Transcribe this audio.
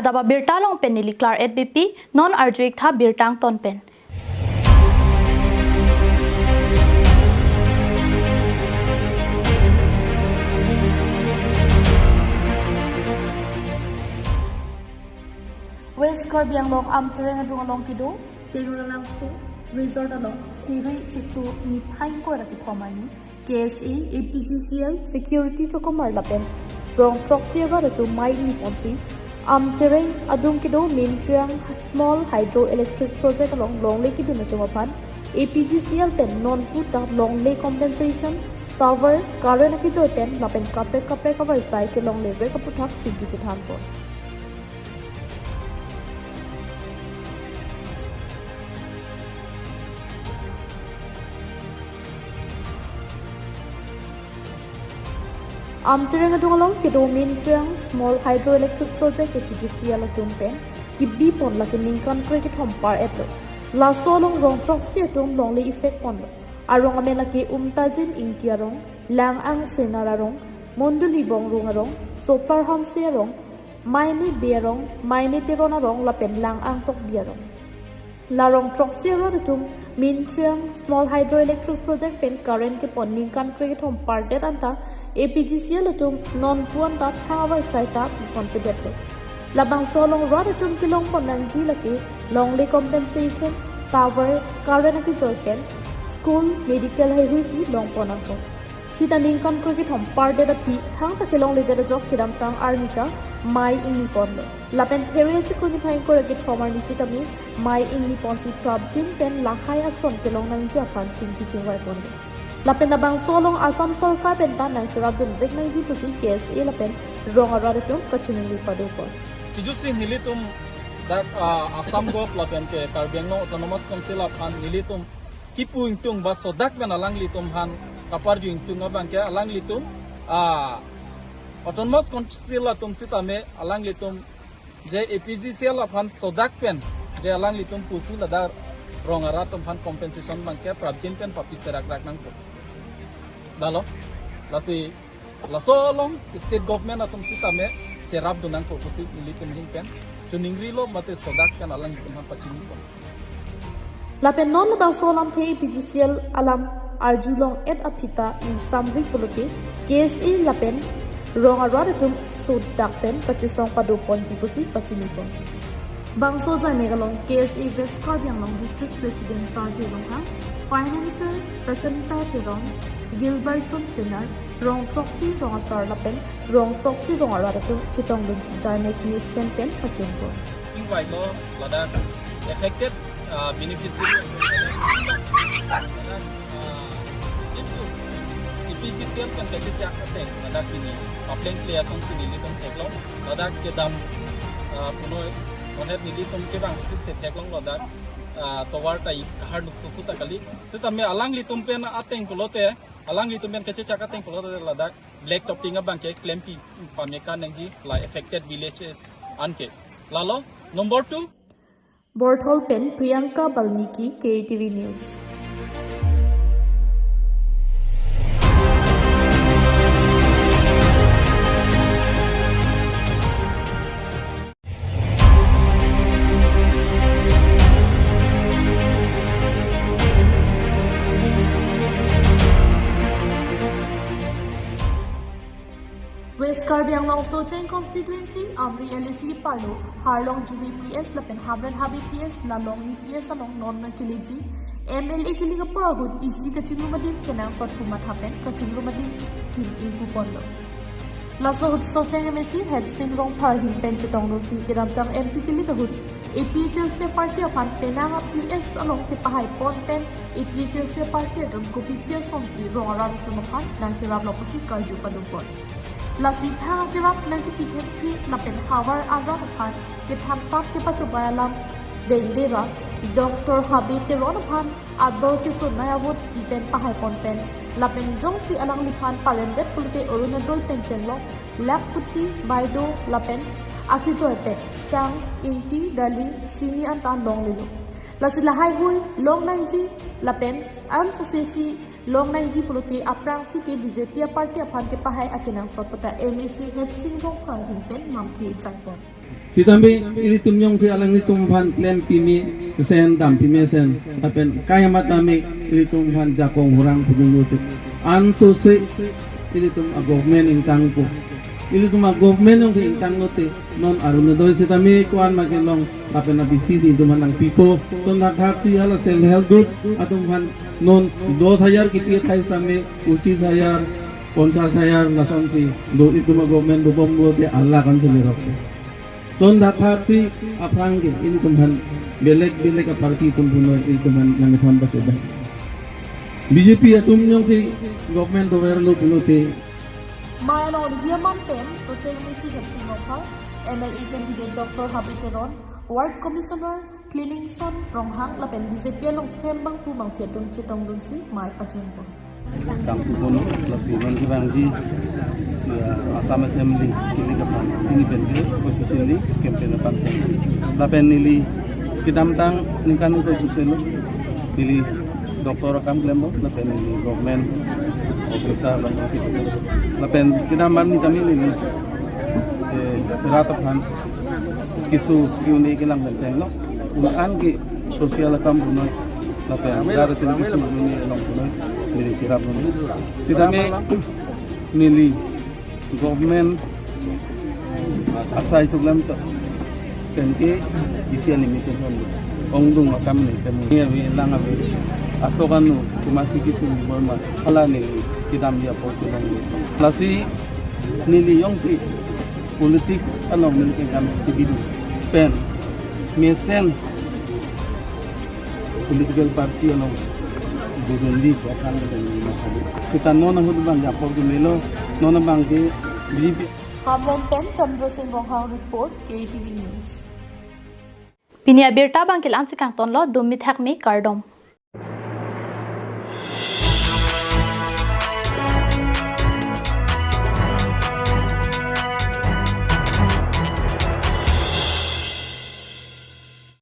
adaba birtalong pen niliklar EDBP non arjuik tha birtang ton pen. West Karbi along tereng adung along kido tegro langso resort along thiri chitu ni phain ko raki thomani KSA APGCL security chokomar lapen rong proxy agar to mai ni ponsi tereng adung kido mintriang small hydroelectric project along long lake kido na chumapan APGCL pen non puta long lake compensation tower current ki joy pen lapen kapre cover sai ke long lake ka puthak chigi chithan ko tereng adung along kido mintriang small hydroelectric project APGCL adung pen kibbi pon la kening country ki thompar etlo la solong rong proxy adung long le effect pon arong ame la ke tajin intiarong lang ang senararong monduli bong rungarong super hamse rong maini berong maini teronarong la pen lang ang tok biarong la rong proxy adung mintriang small hydroelectric project pen current ke pon ning country ki thompar det anta APGCL atum non puan ta tower site ta confident labang solong rod atum kilong ponang jilaki long lay compensation tower current ki joypen school medical hai huisi long ponang ko sita ning kon ko ki thom par de da thi thang ta kilong le de jok kiram tang army ta mai ini pon lapen theory chi ko ni phai ko ki thomar ni sita mi mai ini pon si top jin pen la haya son kilong nang ja pan chin ki chingwai pon lapen nabang solong asam sarkar benta nang chirabdun bek nang ji pusi KSA lapen ronga radatum kachunili padu ko tijusi nilitum that asam gop lapen ke Karbengno autonomous council aphan nilitum kipu ingtung ba sodak ben alang litum han kapar ju ingtung abang ke alang litum autonomous council atum sitame alang litum je APGCL aphan sodak pen je alang litum pusi ladar ronga ratum han compensation bang ke prabjin pen papi serak rak nang ko dalo lasi lasolong state government atum sitame cerap dunang ko kusi militum hingpen chuningri lo mate sodak kan alang itum pachini ko lapen non ba solam the APGCL alam arjulong et athita in samri polote KSA lapen ronga rodatum sodak pen pachisong padu ponji pusi pachini ko bangso jai megalong KSA West Karbi district president sarhi long financial representative Gilbertson Senar rong proxy rong asar lapen rong proxy rong aratu chitong dun jai mek ni sempen pachengko invai lo lada affected beneficiary APGCL kan kete chak ateng lada kini applying player song sinili tom cheklong lada ke dam puno onet nili tom ke bang siste cheklong lada towar tai har nuk su ta kali sita me alang li tum pen ateng kolote alang li tum pen kece chak ateng kolote lada black topping abang ke clempi pameka nangji la affected village anke lalo number 2 Borthol pen Priyanka Balmiki KATV News West Karbi Socheng constituency Amri LSC Parlo Harlong Jubi PS lapen Habran Habi PS Lalong ni PS along non kiliji MLA kilinga porahud isi kachingru madim kenang sot kumat hapen kachingru madim kim ibu pondo laso hud Socheng MSC head sing rong par him pen chetong no si kiram tang MP kilinga hud APHLC party apan penanga PS along te pahai pon pen APHLC party adon kopi PS somsi rong aram chumapan nang kirab loposi karju padupon lasi thang kirap nang kipithet thi lapen hawar agra phan ke tham tap ke pachubayalam dendera Dr. Habi Teron phan ador ke sunaya wot iten pahai pon pen lapen jong si alang liphan parendet pulte orunadol penchenglo lapputi baido lapen aki joy pet sang inti dali sini antan long lilu lasi lahai hui long nangji lapen an sasesi long nang ji puluti aprang si ke BJP party aphan ke pahai akinang sotpata MEC head singrong phang hingpen mamthi changpon Sitambi ili tumyong si alang ni tumhan klem pimi sen dam pimi sen apen kaya matami ili tumhan jakong hurang pudulutu anso se ili tum a government ingkang po ili tum a government yung si ingkang note non arunodoy sitami kuan makinlong apen abisi si tuman ang pipo ton naghap si ala self help group atumhan non 2000 kiti kay sami uci sayar 50 sayar lason si do itu ma government bubong bote Allah kan selirok son dapat si apangin ini teman belek parti tumpuno ini teman yang teman berbeda BJP ya tumnyong si government overload punote Mayanon Hiaman Pen Social Misi Hepsing Nopal MLA candidate Dr. Habiteron Ward Commissioner Cleaning Son Ronghang Lapen BJP long Kembang Pumang Piatung Citong Dungsi Mai Pacungpon Kampu Bono Laksiman Kibangji Assam Assembly ini kapan ini bentuk khusus ini campaign apa lapen nili kidamtang ningkan khusus ini nili doktor kam klembo lapen nili government officer lapen kidamar ni kami nili ratapan kisu kiuni kilang benteng no unan ki sosial kam bunoi lapen ratapan kisu ini long bunoi nili sirap bunoi sidame nili government asai tulam to tenke isian limited hon ongdung makam ni temu ni lang abi ato kanu kumasi kisu normal ala ni kidam dia po tulang lasi nili yong si politics along ni kami tibidu pen mesen political party along Burundi akan kita nona hudbang ya por dumelo nona bang ke BJP Hamon Pen Chandra Singh Ronghang report KATV News Pinia Birta Bangkil Ansikang Tonlo Dumit Hakmi Kardom